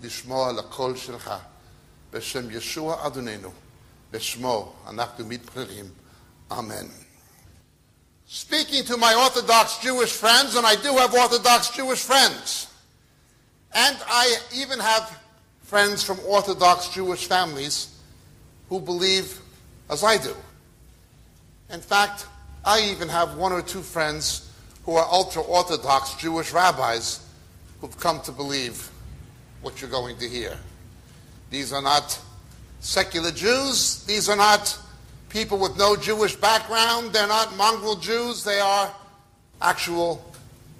לשמוע לקול שלך. בשם ישוע אדוננו, בשמו אנחנו מתפללים. Amen. Speaking to my Orthodox Jewish friends, and I do have Orthodox Jewish friends, and I even have friends from Orthodox Jewish families who believe as I do. In fact, I even have one or two friends who are ultra-Orthodox Jewish rabbis who've come to believe what you're going to hear. These are not secular Jews. These are not people with no Jewish background. They're not mongrel Jews. They are actual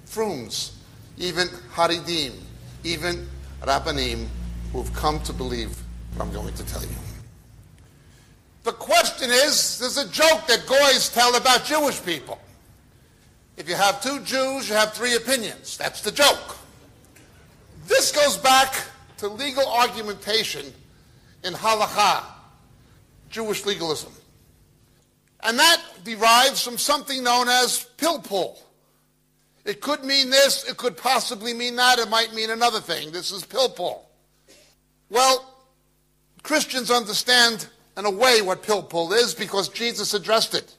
frooms, even Haridim, even Rabbanim, who've come to believe what I'm going to tell you. The question is, there's a joke that goys tell about Jewish people. If you have two Jews, you have three opinions. That's the joke. This goes back to legal argumentation in halakha, Jewish legalism. And that derives from something known as pilpul. It could mean this, it could possibly mean that, it might mean another thing. This is pilpul. Well, Christians understand in a way what pilpul is because Jesus addressed it.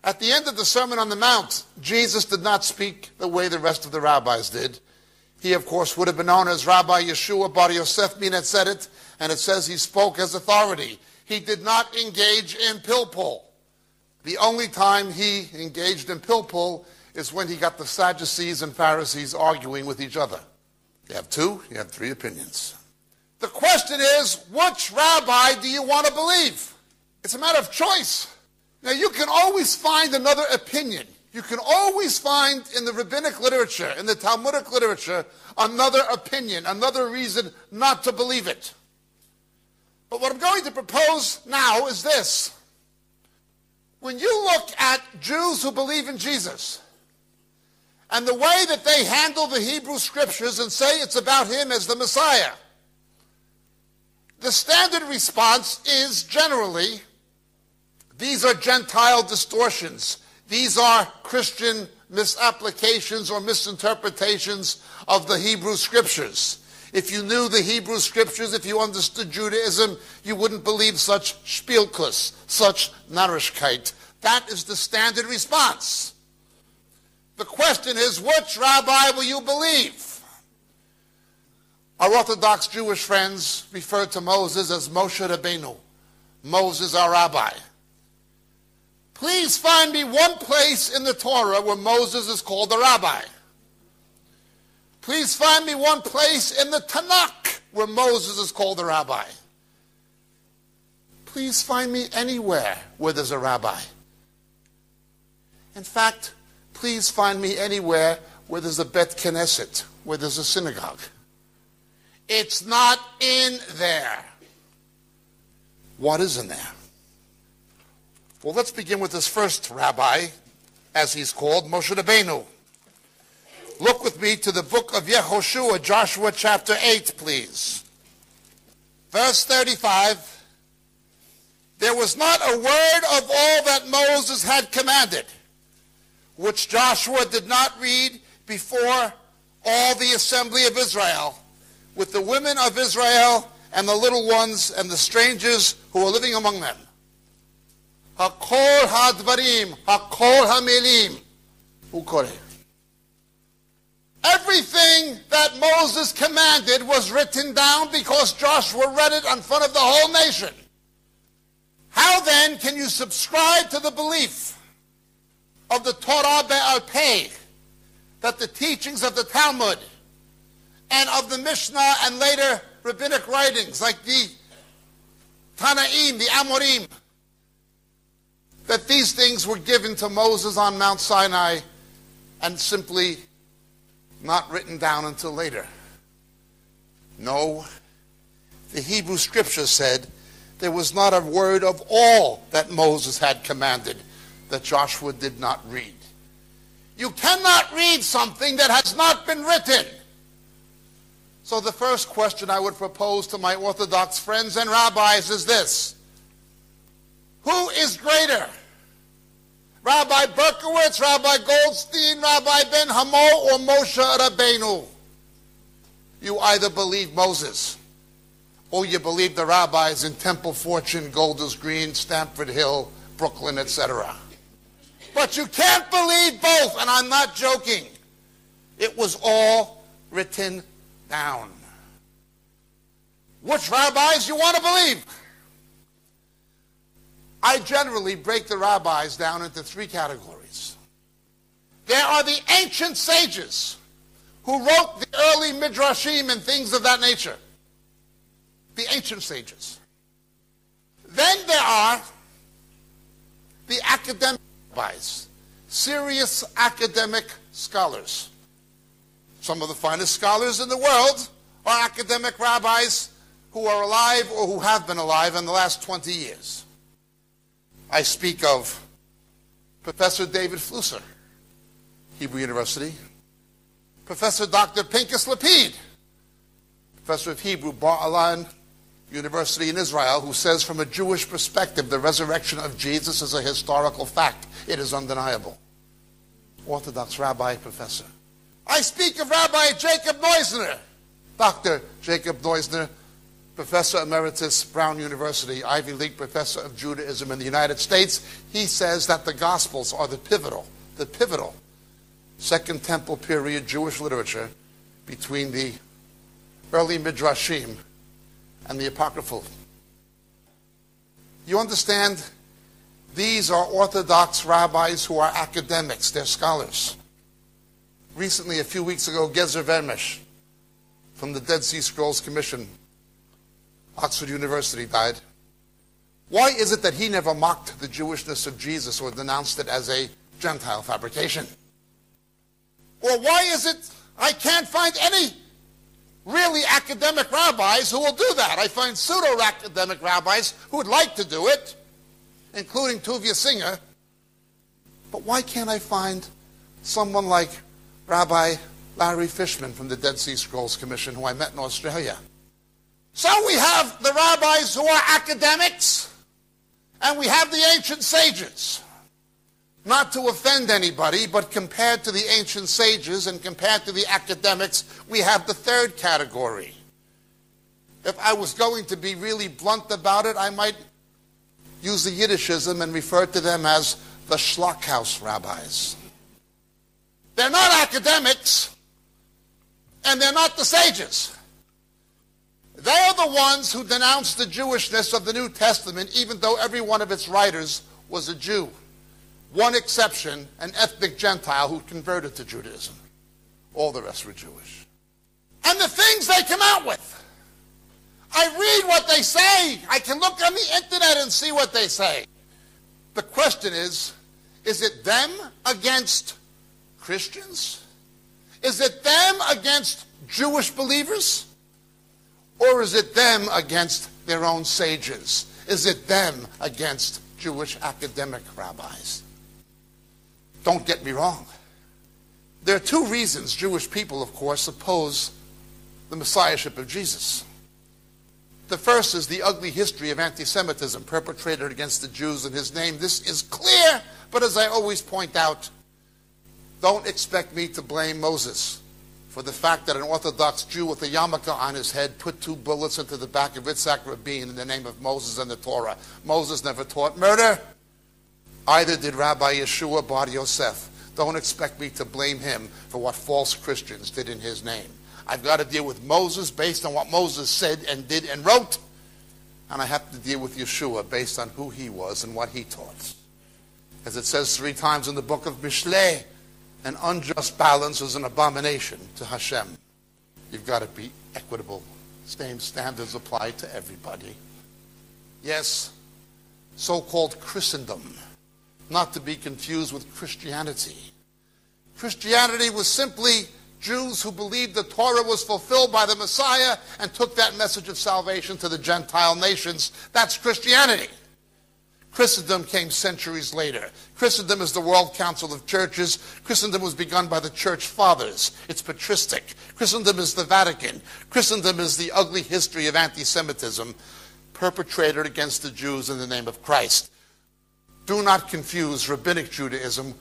At the end of the Sermon on the Mount, Jesus did not speak the way the rest of the rabbis did. He, of course, would have been known as Rabbi Yeshua Bar Yosef Ben Etzedet, and it says he spoke as authority. He did not engage in pilpul. The only time he engaged in pilpul is when he got the Sadducees and Pharisees arguing with each other. You have two, you have three opinions. The question is, which rabbi do you want to believe? It's a matter of choice. Now, you can always find another opinion. You can always find in the rabbinic literature, in the Talmudic literature, another opinion, another reason not to believe it. But what I'm going to propose now is this. When you look at Jews who believe in Jesus, and the way that they handle the Hebrew Scriptures and say it's about him as the Messiah, the standard response is generally, these are Gentile distortions. These are Christian misapplications or misinterpretations of the Hebrew Scriptures. If you knew the Hebrew Scriptures, if you understood Judaism, you wouldn't believe such spielkus, such narishkeit. That is the standard response. The question is, which rabbi will you believe? Our Orthodox Jewish friends refer to Moses as Moshe Rabbeinu, Moses our rabbi. Please find me one place in the Torah where Moses is called a rabbi. Please find me one place in the Tanakh where Moses is called a rabbi. Please find me anywhere where there's a rabbi. In fact, please find me anywhere where there's a Bet Knesset, where there's a synagogue. It's not in there. What is in there? Well, let's begin with this first rabbi, as he's called, Moshe Rabbeinu. Look with me to the book of Yehoshua, Joshua chapter 8, please. Verse 35. There was not a word of all that Moses had commanded, which Joshua did not read before all the assembly of Israel, with the women of Israel and the little ones and the strangers who were living among them. Hakol hadvarim, hakol hamilim, ukore. Everything that Moses commanded was written down because Joshua read it in front of the whole nation. How then can you subscribe to the belief of the Torah Be'al Peh, that the teachings of the Talmud and of the Mishnah and later rabbinic writings like the Tanaim, the Amorim, that these things were given to Moses on Mount Sinai and simply not written down until later? No. The Hebrew Scripture said there was not a word of all that Moses had commanded that Joshua did not read. You cannot read something that has not been written. So the first question I would propose to my Orthodox friends and rabbis is this. Who is greater? Rabbi Berkowitz, Rabbi Goldstein, Rabbi Ben Hamo, or Moshe Rabbeinu? You either believe Moses or you believe the rabbis in Temple Fortune, Golders Green, Stamford Hill, Brooklyn, etc. But you can't believe both, and I'm not joking. It was all written down. Which rabbis you want to believe? I generally break the rabbis down into three categories. There are the ancient sages who wrote the early midrashim and things of that nature. The ancient sages. Then there are the academic rabbis, serious academic scholars. Some of the finest scholars in the world are academic rabbis who are alive or who have been alive in the last 20 years. I speak of Professor David Flusser, Hebrew University, Professor Dr. Pinchas Lapid, Professor of Hebrew, Bar Ilan University in Israel, who says from a Jewish perspective the resurrection of Jesus is a historical fact. It is undeniable. Orthodox rabbi, professor. I speak of Rabbi Jacob Neusner, Dr. Jacob Neusner, Professor Emeritus, Brown University, Ivy League Professor of Judaism in the United States. He says that the Gospels are the pivotal Second Temple period Jewish literature between the early Midrashim and the Apocryphal. You understand? These are Orthodox rabbis who are academics. They're scholars. Recently, a few weeks ago, Gezer Vermesh from the Dead Sea Scrolls Commission, Oxford University, died. Why is it that he never mocked the Jewishness of Jesus or denounced it as a Gentile fabrication? Or why is it I can't find any really academic rabbis who will do that? I find pseudo-academic rabbis who would like to do it, including Tuvia Singer. But why can't I find someone like Rabbi Larry Fishman from the Dead Sea Scrolls Commission, who I met in Australia? So we have the rabbis who are academics, and we have the ancient sages. Not to offend anybody, but compared to the ancient sages and compared to the academics, we have the third category. If I was going to be really blunt about it, I might use the Yiddishism and refer to them as the Schlockhaus rabbis. They're not academics, and they're not the sages. They are the ones who denounced the Jewishness of the New Testament, even though every one of its writers was a Jew. One exception, an ethnic Gentile who converted to Judaism. All the rest were Jewish. And the things they come out with. I read what they say. I can look on the internet and see what they say. The question is it them against Christians? Is it them against Jewish believers? Or is it them against their own sages? Is it them against Jewish academic rabbis? Don't get me wrong. There are two reasons Jewish people, of course, oppose the messiahship of Jesus. The first is the ugly history of anti-Semitism perpetrated against the Jews in his name. This is clear, but as I always point out, don't expect me to blame Moses for the fact that an Orthodox Jew with a yarmulke on his head put 2 bullets into the back of Yitzhak Rabin in the name of Moses and the Torah. Moses never taught murder. Either did Rabbi Yeshua Bar Yosef. Don't expect me to blame him for what false Christians did in his name. I've got to deal with Moses based on what Moses said and did and wrote. And I have to deal with Yeshua based on who he was and what he taught. As it says 3 times in the book of Mishlei, an unjust balance is an abomination to Hashem. You've got to be equitable. Same standards apply to everybody. Yes, so-called Christendom, not to be confused with Christianity. Christianity was simply Jews who believed the Torah was fulfilled by the Messiah and took that message of salvation to the Gentile nations. That's Christianity. Christendom came centuries later. Christendom is the World Council of Churches. Christendom was begun by the Church Fathers. It's patristic. Christendom is the Vatican. Christendom is the ugly history of anti-Semitism perpetrated against the Jews in the name of Christ. Do not confuse Rabbinic Judaism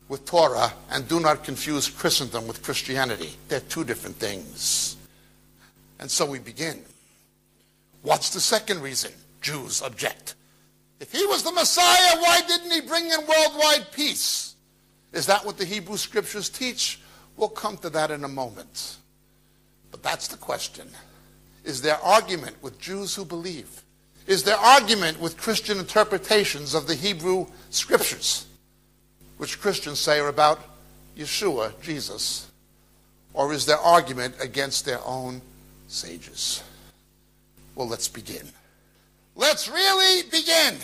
with Torah, and do not confuse Christendom with Christianity. They're two different things. And so we begin. What's the second reason Jews object? If he was the Messiah, why didn't he bring in worldwide peace? Is that what the Hebrew Scriptures teach? We'll come to that in a moment. But that's the question. Is there argument with Jews who believe? Is there argument with Christian interpretations of the Hebrew Scriptures, which Christians say are about Yeshua, Jesus? Or is there argument against their own sages? Well, let's begin. Let's really begin.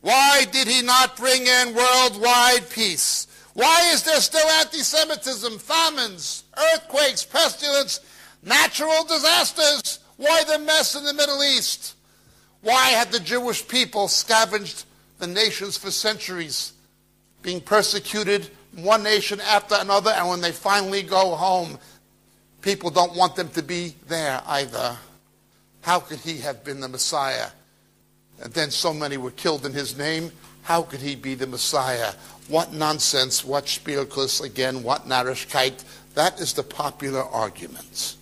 Why did he not bring in worldwide peace? Why is there still anti-Semitism, famines, earthquakes, pestilence, natural disasters? Why the mess in the Middle East? Why had the Jewish people scavenged the nations for centuries, being persecuted one nation after another, and when they finally go home, people don't want them to be there either? How could he have been the Messiah? And then so many were killed in his name. How could he be the Messiah? What nonsense, what Spielkuss, again, what Narishkeit. That is the popular argument.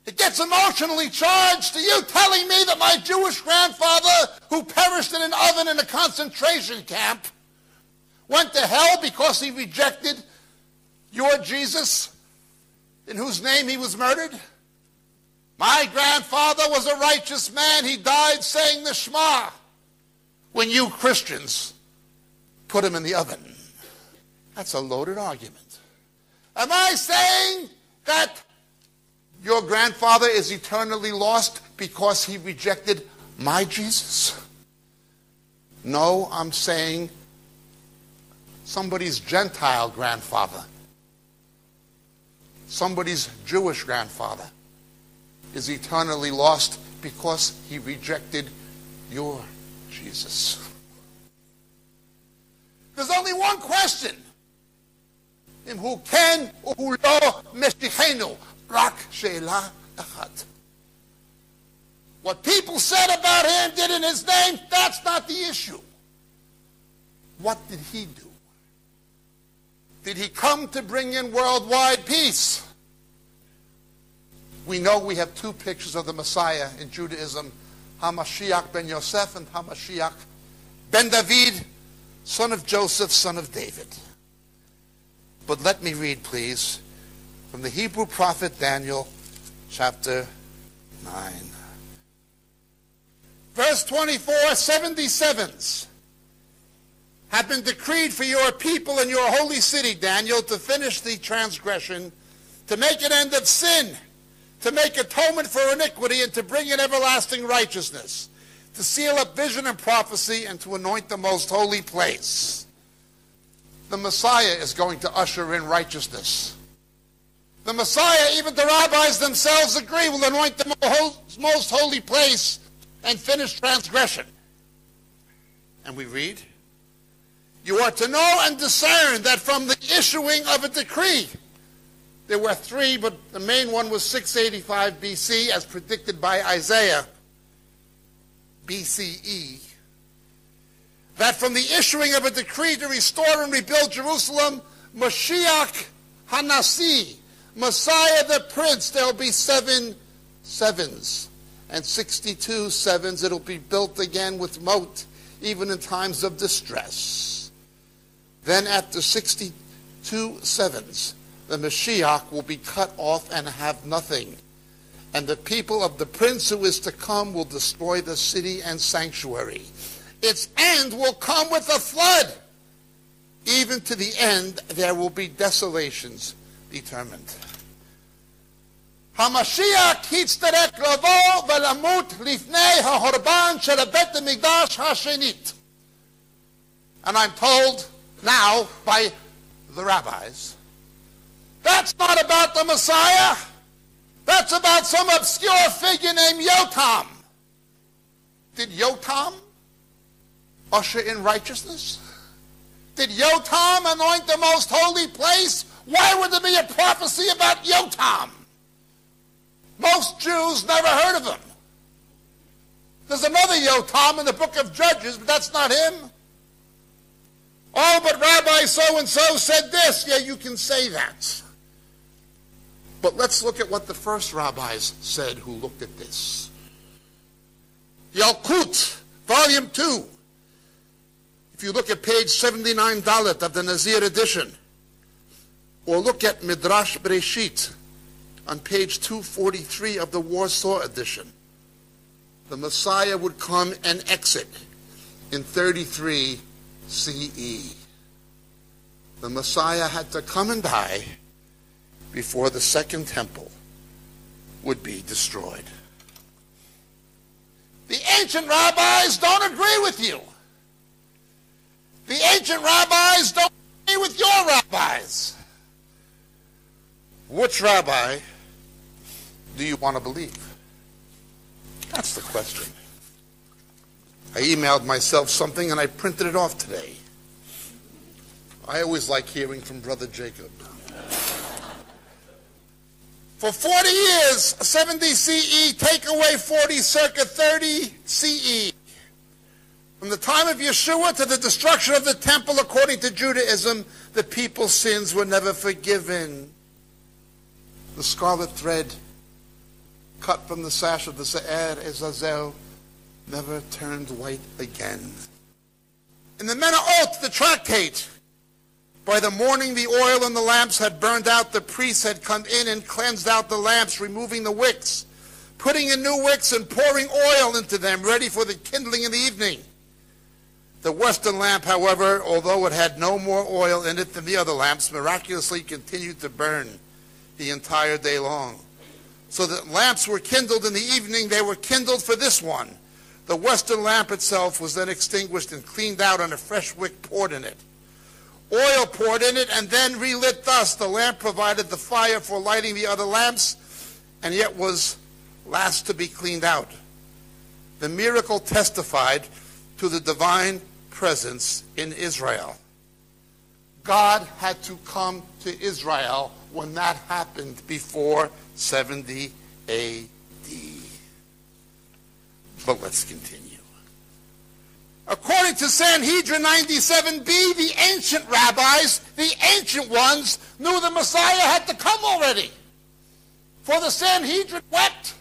It gets emotionally charged to you telling me that my Jewish grandfather, who perished in an oven in a concentration camp, went to hell because he rejected your Jesus, in whose name he was murdered? My grandfather was a righteous man. He died saying the Shema, when you Christians put him in the oven. That's a loaded argument. Am I saying that your grandfather is eternally lost because he rejected my Jesus? No, I'm saying somebody's Gentile grandfather, somebody's Jewish grandfather is eternally lost because he rejected your Jesus. There's only one question. Im hu ken uhu lo meshichenu, rak she'ela achat. What people said about him, did in his name, that's not the issue. What did he do? Did he come to bring in worldwide peace? We know we have two pictures of the Messiah in Judaism, HaMashiach ben Yosef and HaMashiach ben David, son of Joseph, son of David. But let me read, please, from the Hebrew prophet Daniel, chapter 9. Verse 24, 77s have been decreed for your people and your holy city, Daniel, to finish the transgression, to make an end of sin, to make atonement for iniquity, and to bring in everlasting righteousness, to seal up vision and prophecy, and to anoint the most holy place. The Messiah is going to usher in righteousness. The Messiah, even the rabbis themselves agree, will anoint the most holy place and finish transgression. And we read, you are to know and discern that from the issuing of a decree, there were three, but the main one was 685 BC, as predicted by Isaiah, BCE. That from the issuing of a decree to restore and rebuild Jerusalem, Mashiach Hanasi, Messiah the Prince, there'll be 7 sevens. And 62 sevens, it'll be built again with moat, even in times of distress. Then after 62 sevens, the Mashiach will be cut off and have nothing. And the people of the prince who is to come will destroy the city and sanctuary. Its end will come with a flood. Even to the end, there will be desolations determined. HaMashiach hitzterek lavo velamut lifnei hahorban shel bet hamikdash hashenit. And I'm told now by the rabbis, that's not about the Messiah. That's about some obscure figure named Yotam. Did Yotam usher in righteousness? Did Yotam anoint the most holy place? Why would there be a prophecy about Yotam? Most Jews never heard of him. There's another Yotam in the book of Judges, but that's not him. Oh, but Rabbi so-and-so said this. Yeah, you can say that. But let's look at what the first rabbis said who looked at this. Yalkut, Volume 2. If you look at page 79 Dalet of the Nazir edition, or look at Midrash Bereshit on page 243 of the Warsaw edition, the Messiah would come and exit in 33 CE. The Messiah had to come and die before the second temple would be destroyed. The ancient rabbis don't agree with you. The ancient rabbis don't agree with your rabbis. Which rabbi do you want to believe? That's the question. I emailed myself something and I printed it off today. I always like hearing from Brother Jacob. For 40 years, 70 CE, take away 40, circa 30 CE. From the time of Yeshua to the destruction of the temple, according to Judaism, the people's sins were never forgiven. The scarlet thread cut from the sash of the Se'er Ezazel never turned white again. In the Menaot, the tractate, by the morning the oil in the lamps had burned out, the priests had come in and cleansed out the lamps, removing the wicks, putting in new wicks and pouring oil into them, ready for the kindling in the evening. The western lamp, however, although it had no more oil in it than the other lamps, miraculously continued to burn the entire day long. So that lamps were kindled in the evening, they were kindled for this one. The western lamp itself was then extinguished and cleaned out, and a fresh wick poured in it. Oil poured in it and then relit thus. The lamp provided the fire for lighting the other lamps, and yet was last to be cleaned out. The miracle testified to the divine presence in Israel. God had to come to Israel when that happened before 70 A.D. But let's continue. According to Sanhedrin 97b, the ancient rabbis, the ancient ones, knew the Messiah had to come already. For the Sanhedrin wept,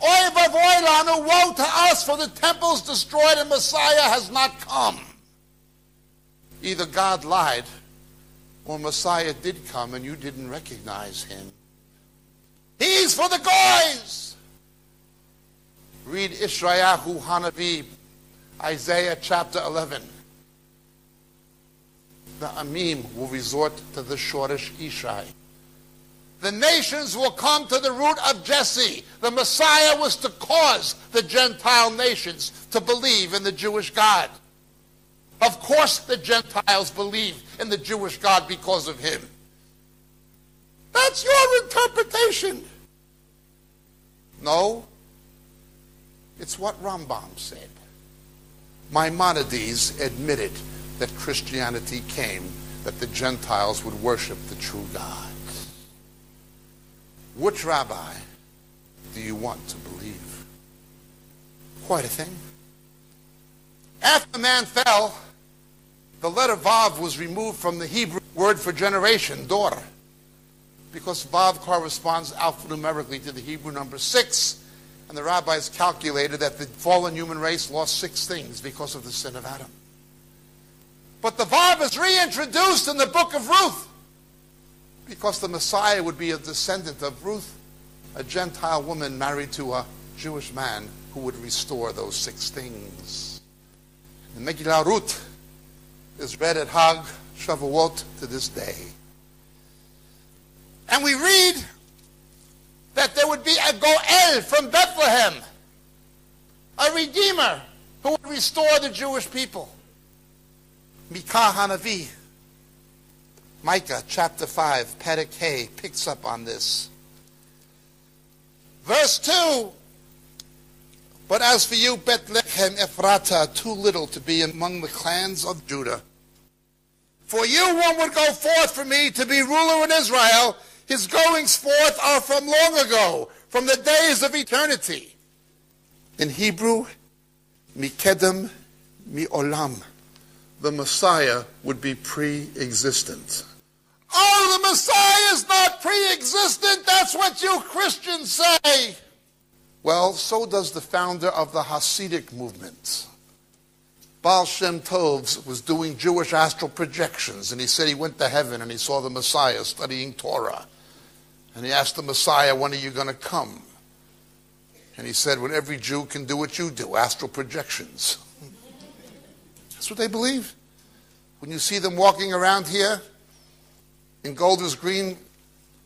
Oy vavoy lanu, woe to us, for the temple's destroyed and Messiah has not come. Either God lied, or Messiah did come and you didn't recognize him. He's for the goys. Read Yeshayahu Hanavi, Isaiah chapter 11. The Amim will resort to the Shoresh Ishai. The nations will come to the root of Jesse. The Messiah was to cause the Gentile nations to believe in the Jewish God. Of course the Gentiles believe in the Jewish God because of him. That's your interpretation. No, it's what Rambam said. Maimonides admitted that Christianity came, that the Gentiles would worship the true God. Which rabbi do you want to believe? Quite a thing. After man fell, the letter Vav was removed from the Hebrew word for generation, daughter, because Vav corresponds alphanumerically to the Hebrew number 6, and the rabbis calculated that the fallen human race lost 6 things because of the sin of Adam. But the Vav is reintroduced in the book of Ruth, because the Messiah would be a descendant of Ruth, a Gentile woman married to a Jewish man who would restore those 6 things. The Megillah Ruth is read at Hag Shavuot to this day. And we read that there would be a Goel from Bethlehem, a Redeemer who would restore the Jewish people. Mikah Hanavi, Micah chapter 5, Perek Hey, picks up on this. Verse 2, but as for you, Bethlehem Ephrata, too little to be among the clans of Judah. For you one would go forth from me to be ruler in Israel. His goings forth are from long ago, from the days of eternity. In Hebrew, Mikedem Mi'olam. The Messiah would be pre-existent. Oh, the Messiah is not pre-existent. That's what you Christians say. Well, so does the founder of the Hasidic movement. Baal Shem Tov was doing Jewish astral projections, and he said he went to heaven and he saw the Messiah studying Torah. And he asked the Messiah, when are you going to come? And he said, when every Jew can do what you do, astral projections. That's what they believe. When you see them walking around here in Golders Green,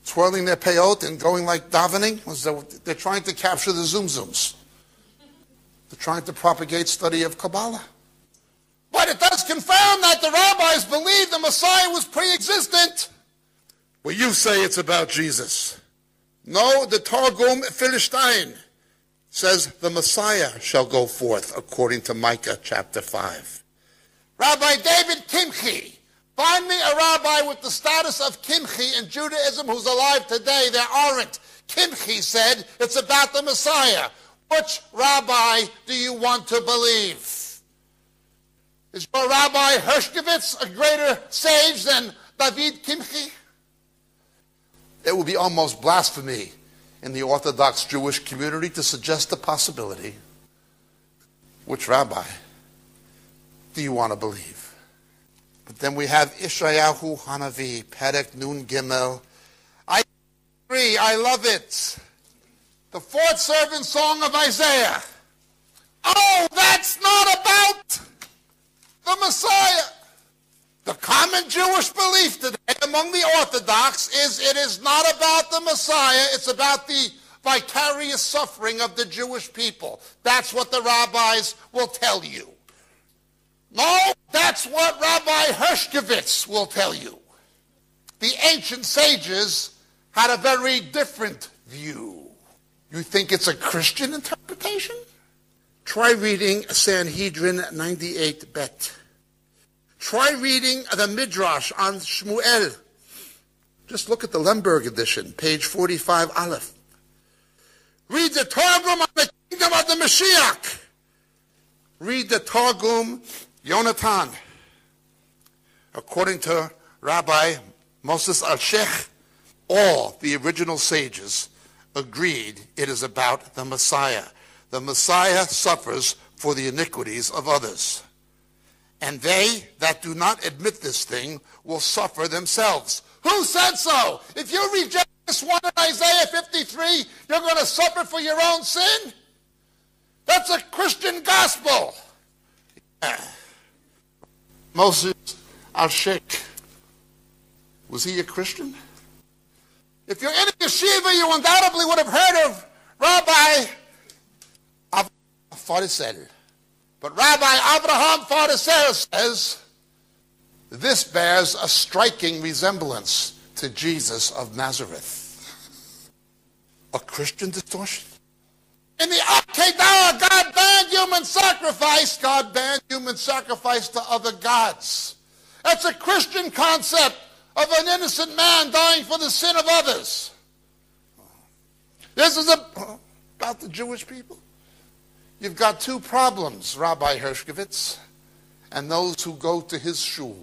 twirling their peyot and going like davening, they're trying to capture the Zooms. They're trying to propagate study of Kabbalah. But it does confirm that the rabbis believe the Messiah was pre-existent. Well, you say it's about Jesus. No, the Targum Philistine says the Messiah shall go forth, according to Micah chapter 5. Rabbi David Kimchi, find me a rabbi with the status of Kimchi in Judaism who's alive today. There aren't. Kimchi said it's about the Messiah. Which rabbi do you want to believe? Is your Rabbi Hershkovitz a greater sage than David Kimchi? It would be almost blasphemy in the Orthodox Jewish community to suggest the possibility. Which rabbi do you want to believe? But then we have Ishayahu Hanavi, Perek Nun Gimel. I agree, I love it. The fourth servant song of Isaiah. Oh, that's not about the Messiah. The common Jewish belief today among the Orthodox is it is not about the Messiah, it's about the vicarious suffering of the Jewish people. That's what the rabbis will tell you. No, that's what Rabbi Hershkovitz will tell you. The ancient sages had a very different view. You think it's a Christian interpretation? Try reading Sanhedrin 98 Bet. Try reading the Midrash on Shmuel. Just look at the Lemberg edition, page 45 Aleph. Read the Targum on the kingdom of the Mashiach. Read the Targum Yonatan. According to Rabbi Moses al-Sheikh, all the original sages agreed it is about the Messiah. The Messiah suffers for the iniquities of others. And they that do not admit this thing will suffer themselves. Who said so? If you reject this one in Isaiah 53, you're going to suffer for your own sin? That's a Christian gospel. Yeah. Moses al-Sheikh, was he a Christian? If you're in a yeshiva, you undoubtedly would have heard of Rabbi Farisel. But Rabbi Abraham Farisel says, this bears a striking resemblance to Jesus of Nazareth. A Christian distortion? In the Akedah, God banned human sacrifice. God banned human sacrifice to other gods. That's a Christian concept of an innocent man dying for the sin of others. This is about the Jewish people. You've got two problems, Rabbi Hershkovitz, and those who go to his shul.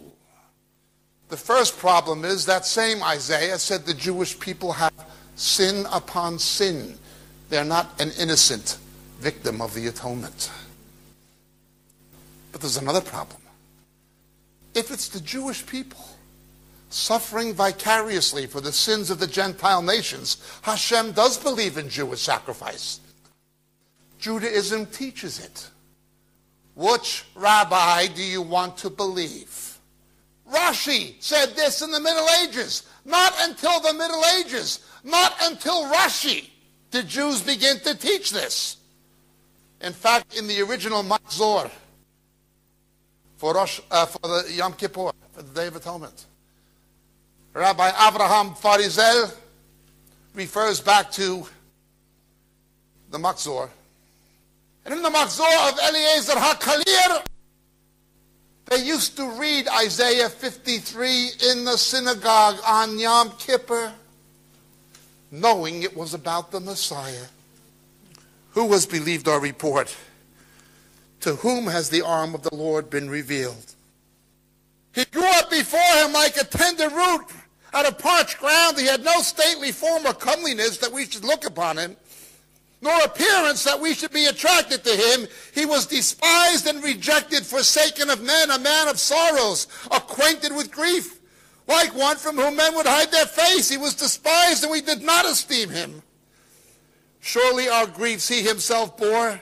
The first problem is that same Isaiah said the Jewish people have sin upon sin. They're not an innocent victim of the atonement. But there's another problem. If it's the Jewish people suffering vicariously for the sins of the Gentile nations, Hashem does believe in Jewish sacrifice. Judaism teaches it. Which rabbi do you want to believe? Rashi said this in the Middle Ages. Not until the Middle Ages, not until Rashi, did Jews begin to teach this. In fact, in the original Machzor for the Yom Kippur, for the Day of Atonement, Rabbi Avraham Farisel refers back to the Machzor. And in the Machzor of Eliezer HaKalir, they used to read Isaiah 53 in the synagogue on Yom Kippur, knowing it was about the Messiah. Who has believed our report? To whom has the arm of the Lord been revealed? He grew up before him like a tender root Out of parched ground, he had no stately form or comeliness that we should look upon him, nor appearance that we should be attracted to him. He was despised and rejected, forsaken of men, a man of sorrows, acquainted with grief. Like one from whom men would hide their face, he was despised, and we did not esteem him. Surely our griefs he himself bore,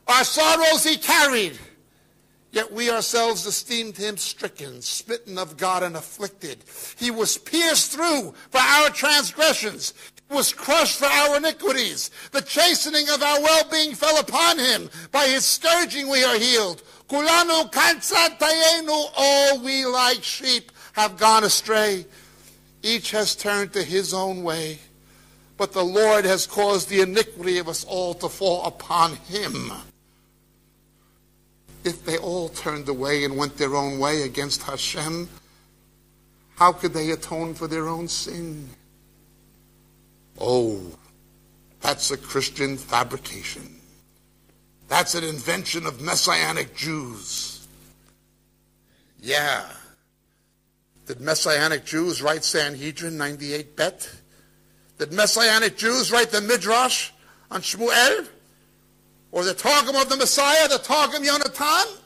our sorrows he carried. Yet we ourselves esteemed him stricken, smitten of God, and afflicted. He was pierced through for our transgressions. He was crushed for our iniquities. The chastening of our well-being fell upon him. By his scourging we are healed. Kulanu kansatayenu, all we like sheep have gone astray. Each has turned to his own way. But the Lord has caused the iniquity of us all to fall upon him. If they all turned away and went their own way against Hashem, how could they atone for their own sin? Oh, that's a Christian fabrication. That's an invention of Messianic Jews. Yeah. Did Messianic Jews write Sanhedrin 98 bet? Did Messianic Jews write the Midrash on Shmuel? Or the Targum of the Messiah, the Targum Yonatan?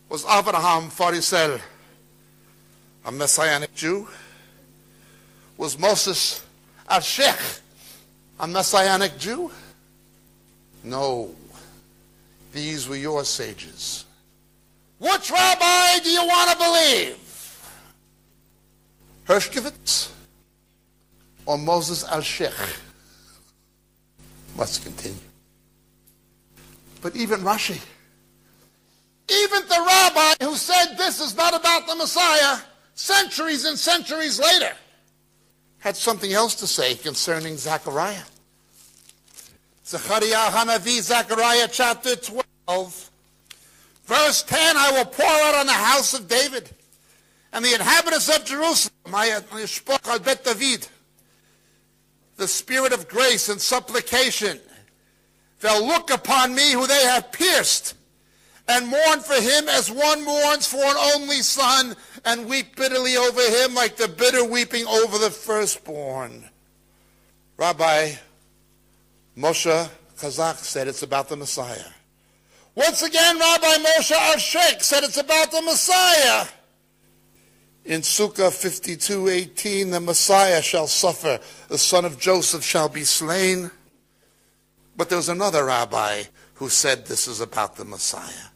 Was Avraham Farisel a Messianic Jew? Was Moses al-Sheikh a Messianic Jew? No. These were your sages. Which rabbi do you want to believe? Hershkovitz or Moses al-Sheikh? Let's continue. But even Rashi, even the rabbi who said this is not about the Messiah, centuries and centuries later, had something else to say concerning Zechariah. Zechariah Hanavi, Zechariah chapter 12, verse 10, I will pour out on the house of David and the inhabitants of Jerusalem, Bet David, the spirit of grace and supplication. They'll look upon me who they have pierced and mourn for him as one mourns for an only son and weep bitterly over him like the bitter weeping over the firstborn. Rabbi Moshe Kazak said it's about the Messiah. Once again, Rabbi Moshe al-Sheikh said it's about the Messiah. In Sukkah 52:18, the Messiah shall suffer, the son of Joseph shall be slain. But there's another rabbi who said this is about the Messiah.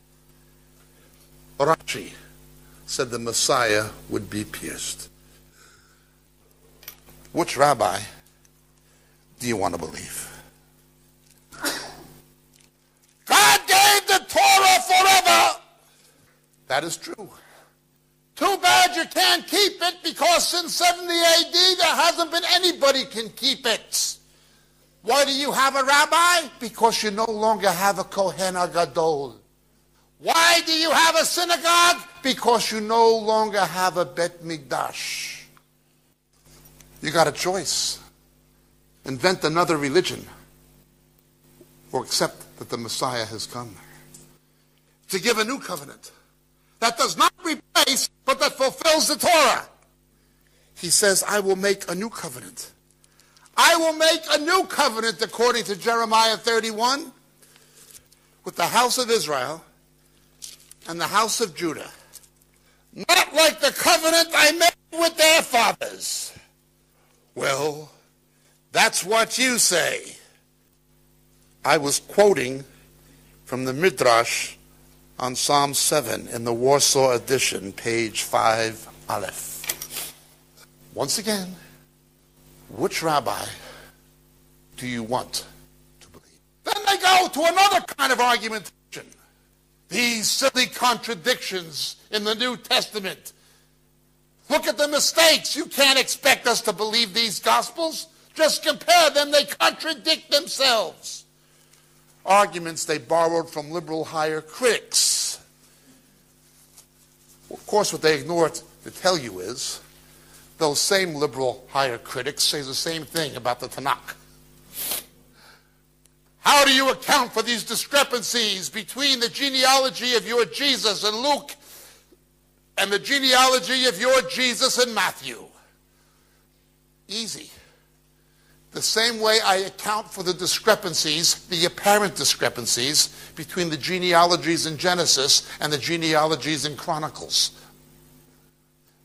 Rashi said the Messiah would be pierced. Which rabbi do you want to believe? God gave the Torah forever. That is true. Too bad you can't keep it, because since 70 AD there hasn't been anybody can keep it. Why do you have a rabbi? Because you no longer have a Kohen HaGadol. Why do you have a synagogue? Because you no longer have a Bet Mikdash. You got a choice. Invent another religion, or accept that the Messiah has come to give a new covenant that does not replace, but that fulfills the Torah. He says, I will make a new covenant. I will make a new covenant, according to Jeremiah 31, with the house of Israel and the house of Judah. Not like the covenant I made with their fathers. Well, that's what you say. I was quoting from the Midrash on Psalm 7 in the Warsaw edition, page 5 Aleph. Once again, which rabbi do you want to believe? Then they go to another kind of argumentation. These silly contradictions in the New Testament. Look at the mistakes. You can't expect us to believe these Gospels. Just compare them. They contradict themselves. Arguments they borrowed from liberal higher critics. Of course, what they ignore to tell you is those same liberal higher critics say the same thing about the Tanakh. How do you account for these discrepancies between the genealogy of your Jesus in Luke and the genealogy of your Jesus in Matthew? Easy. The same way I account for the discrepancies, the apparent discrepancies, between the genealogies in Genesis and the genealogies in Chronicles.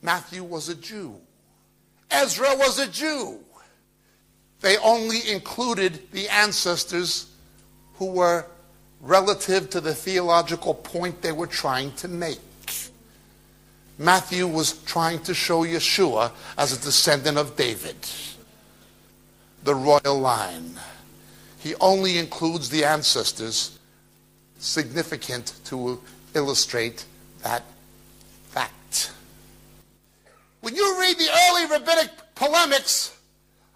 Matthew was a Jew. Ezra was a Jew. They only included the ancestors who were relative to the theological point they were trying to make. Matthew was trying to show Yeshua as a descendant of David, the royal line. He only includes the ancestors significant to illustrate that fact. When you read the early rabbinic polemics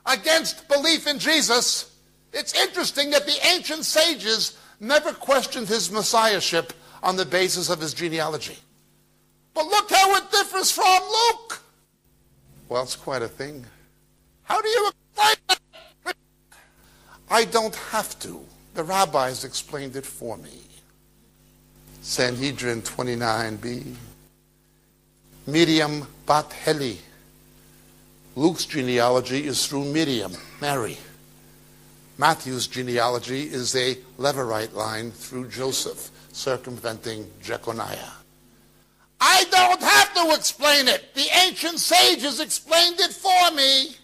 against belief in Jesus, it's interesting that the ancient sages never questioned his messiahship on the basis of his genealogy. But look how it differs from Luke. Well, it's quite a thing. How do you explain that? I don't have to. The rabbis explained it for me. Sanhedrin 29b. Miriam bat Heli. Luke's genealogy is through Miriam, Mary. Matthew's genealogy is a Levirate line through Joseph, circumventing Jeconiah. I don't have to explain it. The ancient sages explained it for me.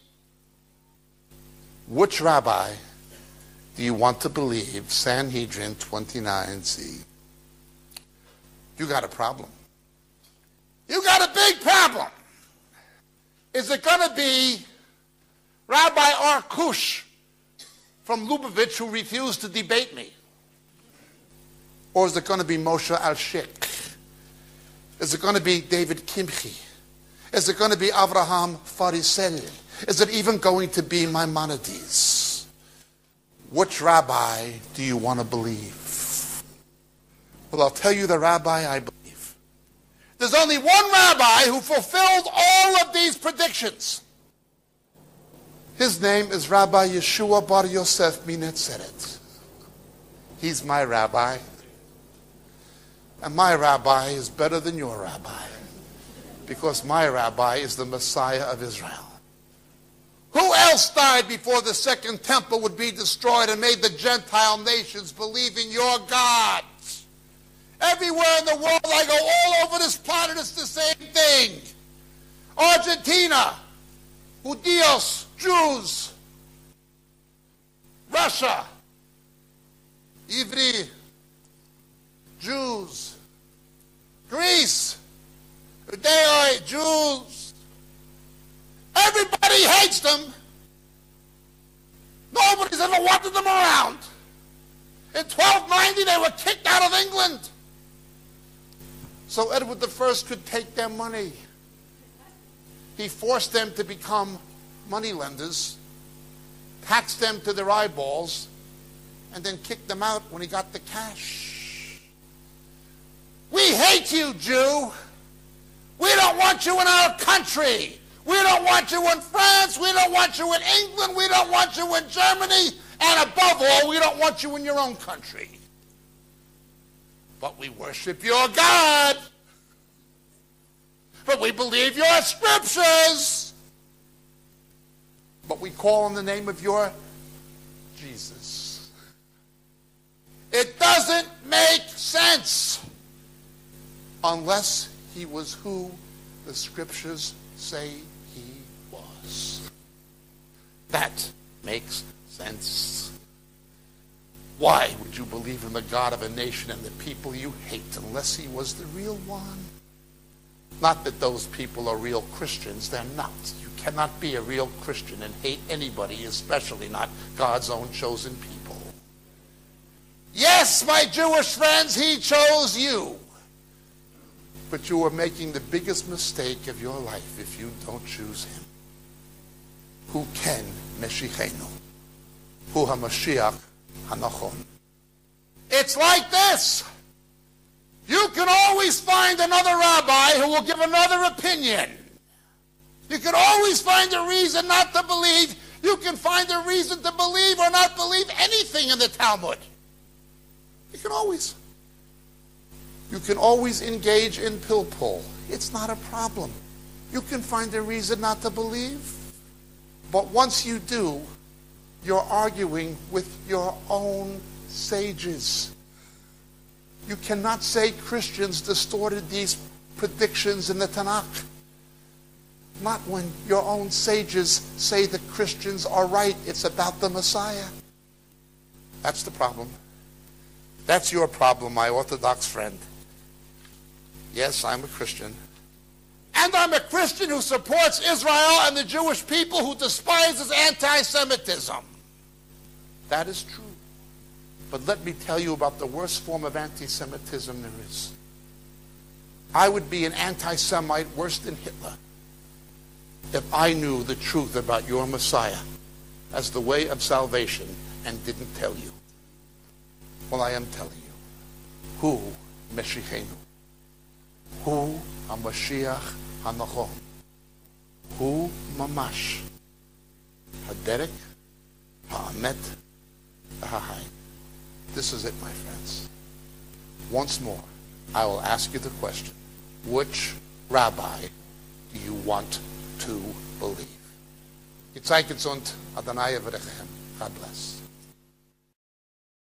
Which rabbi do you want to believe? Sanhedrin 29c. You got a problem. You got a big problem. Is it going to be Rabbi Arkush from Lubavitch who refused to debate me? Or is it going to be Moshe Al-Sheikh? Is it going to be David Kimchi? Is it going to be Avraham Farisel? Is it even going to be Maimonides? Which rabbi do you want to believe? Well, I'll tell you the rabbi I believe. There's only one rabbi who fulfilled all of these predictions. His name is Rabbi Yeshua Bar Yosef Minetzeret. He's my rabbi. And my rabbi is better than your rabbi, because my rabbi is the Messiah of Israel. Who else died before the second temple would be destroyed and made the Gentile nations believe in your God? Everywhere in the world, I go all over this planet, it's the same thing. Argentina, Judíos, Jews. Russia, Ivri, Jews. Greece, Judeoi, Jews. Everybody hates them. Nobody's ever wanted them around. In 1290, they were kicked out of England. So Edward I could take their money. He forced them to become moneylenders, taxed them to their eyeballs, and then kicked them out when he got the cash. We hate you, Jew. We don't want you in our country. We don't want you in France. We don't want you in England. We don't want you in Germany. And above all, we don't want you in your own country. But we worship your God. But we believe your scriptures. But we call on the name of your Jesus. It doesn't make sense unless he was who the scriptures say he was. That makes sense. Why would you believe in the God of a nation and the people you hate unless he was the real one? Not that those people are real Christians. They're not. You cannot be a real Christian and hate anybody, especially not God's own chosen people. Yes, my Jewish friends, he chose you. But you are making the biggest mistake of your life if you don't choose him. Hu ken Meshichenu. Hu HaMashiach HaNachon. It's like this. You can always find another rabbi who will give another opinion. You can always find a reason not to believe. You can find a reason to believe or not believe anything in the Talmud. You can always. You can always engage in pilpul. It's not a problem. You can find a reason not to believe. But once you do, you're arguing with your own sages. You cannot say Christians distorted these predictions in the Tanakh. Not when your own sages say that Christians are right. It's about the Messiah. That's the problem. That's your problem, my Orthodox friend. Yes, I'm a Christian. And I'm a Christian who supports Israel and the Jewish people, who despises anti-Semitism. That is true. But let me tell you about the worst form of anti-Semitism there is. I would be an anti-Semite worse than Hitler if I knew the truth about your Messiah as the way of salvation and didn't tell you. Well, I am telling you. Hu Meshichenu. Hu HaMashiach HaNachon. Hu Mamash. HaDerek HaAmet HaHaim. This is it, my friends. Once more, I will ask you the question. Which rabbi do you want to believe? Gezeigt und Adonai Yevrechem. God bless.